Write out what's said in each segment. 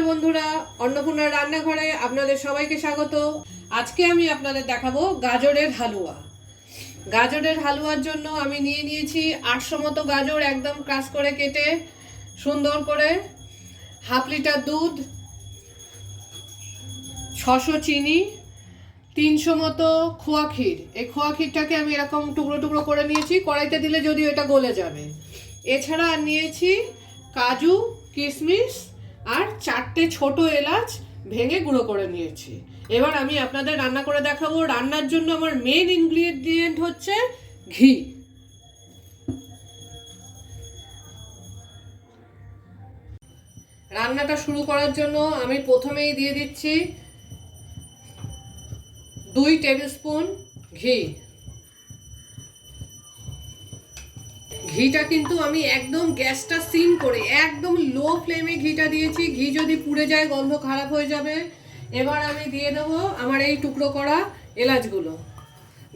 নমস্কার বন্ধুরা, অন্নপূর্ণার রান্নাঘরে আপনাদের সবাইকে স্বাগত। আজকে আমি আপনাদের দেখাবো গাজরের হালুয়া। গাজরের হালুয়ার জন্য আমি নিয়েছি 800 মতো গাজর একদম ক্রাশ করে কেটে সুন্দর করে, হাফ লিটার দুধ, 600 চিনি, 300 মতো খোয়া ক্ষীর। এই খোয়া ক্ষীরটাকে আমি এরকম টুকরো টুকরো করে নিয়েছি, কড়াইতে দিলে যদিও এটা গলে যাবে। এছাড়া আর নিয়েছি কাজু, কিশমিশ আর 4টে ছোট এলাচ ভেঙে গুঁড়ো করে নিয়েছি। এবার আমি আপনাদের রান্না করে দেখাবো। রান্নার জন্য আমার মেন ইনগ্রিডিয়েন্ট হচ্ছে ঘি। রান্নাটা শুরু করার জন্য আমি প্রথমেই দিয়ে দিচ্ছি 2 টেবিল স্পুন ঘি। ঘিটা কিন্তু আমি একদম গ্যাসটা সিম করে একদম লো ফ্লেমে ঘিটা দিয়েছি। ঘি যদি পুড়ে যায় গন্ধ খারাপ হয়ে যাবে। এবার আমি দিয়ে দেবো আমার এই টুকরো করা এলাচগুলো।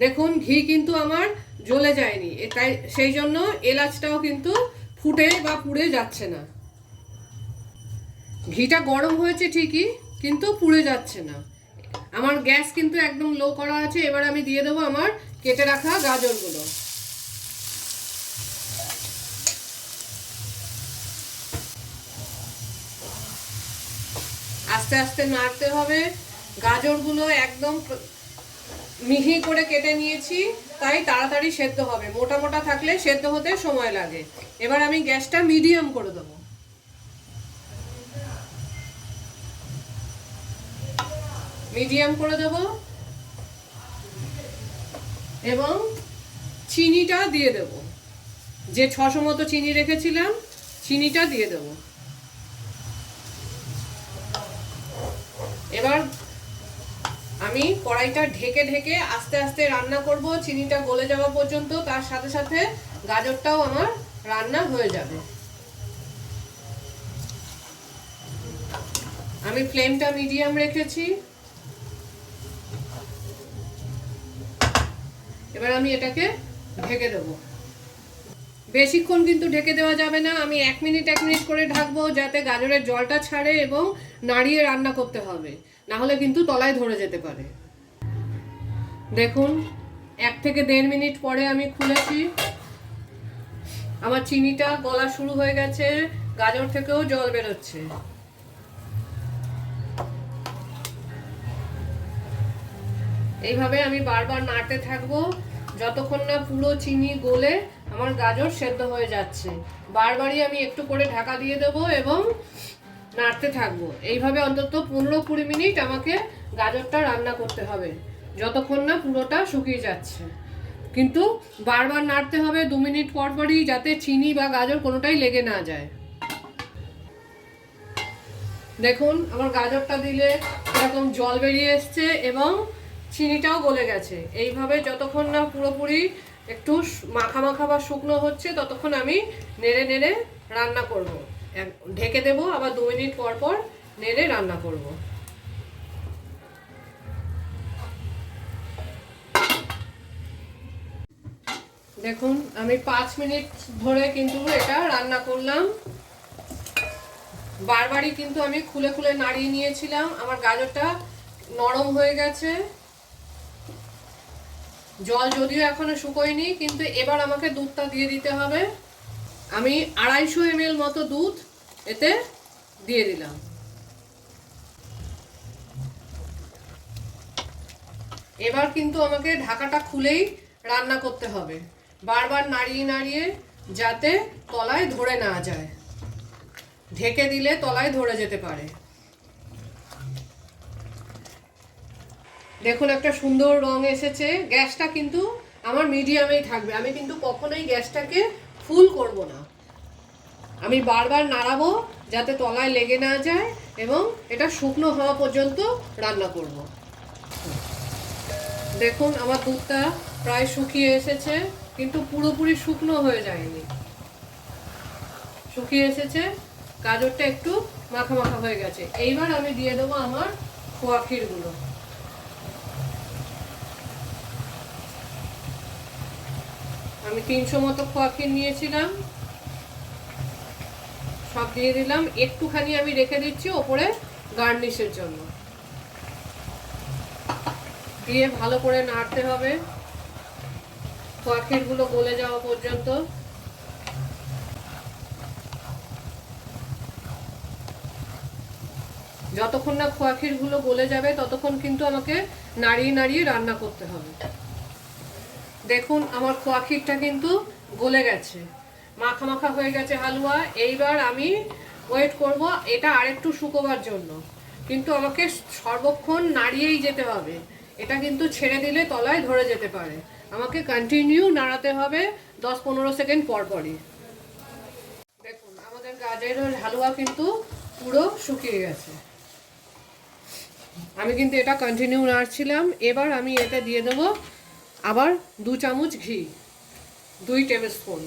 দেখুন ঘি কিন্তু আমার জ্বলে যায়নি, তাই সেই জন্য এলাচটাও কিন্তু ফুটে বা পুড়ে যাচ্ছে না। ঘিটা গরম হয়েছে ঠিকই, কিন্তু পুড়ে যাচ্ছে না। আমার গ্যাস কিন্তু একদম লো করা আছে। এবার আমি দিয়ে দেবো আমার কেটে রাখা গাজরগুলো। আস্তে আস্তে নাড়তে হবে। গাজরগুলো একদম মিহি করে কেটে নিয়েছি, তাই তাড়াতাড়ি সেদ্ধ হবে। মোটা মোটা থাকলে সেদ্ধ হতে সময় লাগে। এবার আমি গ্যাসটা মিডিয়াম করে দেবো। মিডিয়াম করে দেব এবং চিনিটা দিয়ে দেব। যে 600 মতো চিনি রেখেছিলাম, চিনিটা দিয়ে দেব। এবার আমি কড়াইটা ঢেকে ঢেকে আস্তে আস্তে রান্না করব চিনিটা গলে যাওয়া পর্যন্ত। তার সাথে সাথে গাজরটাও আমার রান্না হয়ে যাবে। আমি ফ্লেমটা মিডিয়াম রেখেছি। এবার আমি এটাকে ঢেকে দেব। বেশিক্ষণ কিন্তু ঢেকে দেওয়া যাবে না। আমি 1 মিনিট করে ঢাকবো, যাতে গাজরের জলটা ছাড়ে এবং নাড়িয়ে রান্না করতে হবে, না হলে কিন্তু তলায় ধরে যেতে পারে। দেখুন 1 থেকে 1.5 মিনিট পরে আমি খুলেছি। আমার চিনিটা গলা শুরু হয়ে গেছে, গাজর থেকেও জল বেরোচ্ছে। এইভাবে আমি বারবার নাড়তে থাকবো যতক্ষণ না পুরো চিনি গলে আমার গাজর সেদ্ধ হয়ে যাচ্ছে। বারবারই আমি একটু করে ঢাকা দিয়ে দেবো এবং নাড়তে থাকবো। এইভাবে অন্তত 15-20 মিনিট আমাকে গাজরটা রান্না করতে হবে, যতক্ষণ না পুরোটা শুকিয়ে যাচ্ছে। কিন্তু বারবার নাড়তে হবে 2 মিনিট পর পরই, যাতে চিনি বা গাজর কোনোটাই লেগে না যায়। দেখুন আমার গাজরটা দিলে এরকম জল বেরিয়ে এসছে এবং চিনিটাও গলে গেছে। এইভাবে যতক্ষণ না পুরোপুরি একটু মাখা মাখা বা শুকনো হচ্ছে, ততক্ষণ আমি নেড়ে নেড়ে রান্না করব। ঢেকে দেবো, আবার 2 মিনিট পর পর নেড়ে রান্না করব। দেখুন আমি 5 মিনিট ধরে কিন্তু এটা রান্না করলাম। বারবারই কিন্তু আমি খুলে খুলে নাড়িয়ে নিয়েছিলাম। আমার গাজরটা নরম হয়ে গেছে। জল যদিও এখনো শুকোয়নি, কিন্তু এবার আমাকে দুধটা দিয়ে দিতে হবে। আমি 250 ml মতো দুধ এতে দিয়ে দিলাম। এবার কিন্তু আমাকে ঢাকাটা খুলেই রান্না করতে হবে, বারবার নাড়িয়ে নাড়িয়ে, যাতে তলায় ধরে না যায়। ঢেকে দিলে তলায় ধরে যেতে পারে। দেখুন একটা সুন্দর রং এসেছে। গ্যাসটা কিন্তু আমার মিডিয়ামেই থাকবে। আমি কিন্তু কখনোই গ্যাসটাকে ফুল করব না। আমি বারবার নাড়াবো যাতে তলায় লেগে না যায় এবং এটা শুকনো হওয়া পর্যন্ত রান্না করব। দেখুন আমার দুধটা প্রায় শুকিয়ে এসেছে, কিন্তু পুরোপুরি শুকনো হয়ে যায়নি। শুকিয়ে এসেছে, গাজরটা একটু মাখা মাখা হয়ে গেছে। এইবার আমি দিয়ে দেবো আমার খোয়া ক্ষীরগুলো। আমি 300 মতো খোয়া ক্ষীর নিয়েছিলাম, সব দিয়ে দিলাম। একটুখানি আমি রেখে দিচ্ছি ওপরে গার্নিশের জন্য। দিয়ে ভালো করে নাড়তে হবে খোয়া ক্ষীরগুলো গলে যাওয়া পর্যন্ত। যতক্ষণ না খোয়া ক্ষীরগুলো গলে যাবে ততক্ষণ কিন্তু আমাকে নাড়িয়ে নাড়িয়ে রান্না করতে হবে। দেখুন আমার খোয়া ক্ষীরটা কিন্তু গলে গেছে, মাখা মাখা হয়ে গেছে হালুয়া। এইবার আমি ওয়েট করব এটা আরেকটু শুকোবার জন্য, কিন্তু আমাকে সর্বক্ষণ নাড়িয়েই যেতে হবে। এটা কিন্তু ছেড়ে দিলে তলায় ধরে যেতে পারে, আমাকে কন্টিনিউ নাড়াতে হবে 10-15 সেকেন্ড পর পরই। দেখুন আমাদের গাজরের হালুয়া কিন্তু পুরো শুকিয়ে গেছে। আমি কিন্তু এটা কন্টিনিউ নাড়ছিলাম। এবার আমি এটা দিয়ে দেবো আবার 2 চামচ ঘি, 2 টেবিল স্পুন।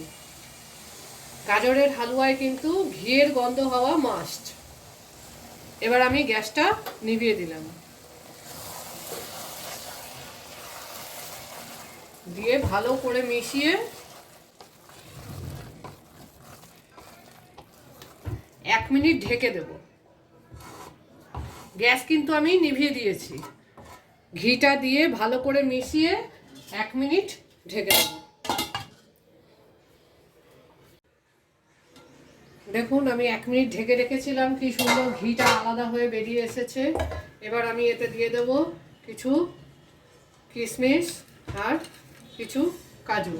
গাজরের হালুয়ায় কিন্তু ঘিয়ের গন্ধ হওয়া মাস্ট। এবার আমি গ্যাসটা নিভিয়ে দিলাম, দিয়ে ভালো করে মিশিয়ে 1 মিনিট ঢেকে দেব। গ্যাস কিন্তু আমি নিভিয়ে দিয়েছি। ঘিটা দিয়ে ভালো করে মিশিয়ে 1 মিনিট ঢেকে দেব। দেখুন আমি 1 মিনিট ঢেকে রেখেছিলাম, কি সুন্দর ঘিটা আলাদা হয়ে বেরিয়ে এসেছে। এবার আমি এতে দিয়ে দেব কিছু কিশমিশ আর কিছু কাজু,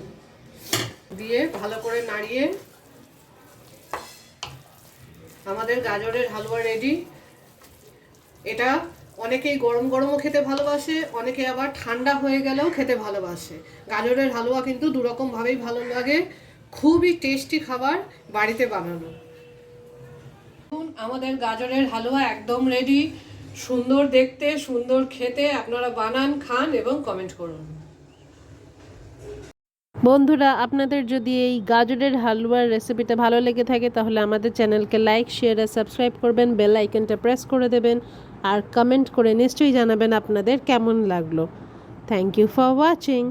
দিয়ে ভালো করে নাড়িয়ে আমাদের গাজরের হালুয়া রেডি। এটা অনেকেই গরম গরমও খেতে ভালোবাসে, অনেকে আবার ঠান্ডা হয়ে গেলেও খেতে ভালোবাসে। গাজরের হালুয়া কিন্তু দুরকমভাবেই ভালো লাগে, খুবই টেস্টি খাবার বাড়িতে বানানো। আমাদের গাজরের হালুয়া একদম রেডি, সুন্দর দেখতে, সুন্দর খেতে। আপনারা বানান, খান এবং কমেন্ট করুন। বন্ধুরা, আপনাদের যদি এই গাজরের হালুয়ার রেসিপিটা ভালো লেগে থাকে তাহলে আমাদের চ্যানেলকে লাইক, শেয়ার আর সাবস্ক্রাইব করবেন, বেল আইকনটা প্রেস করে দেবেন আর কমেন্ট করে নিশ্চয়ই জানাবেন আপনাদের কেমন লাগলো। Thank you for watching.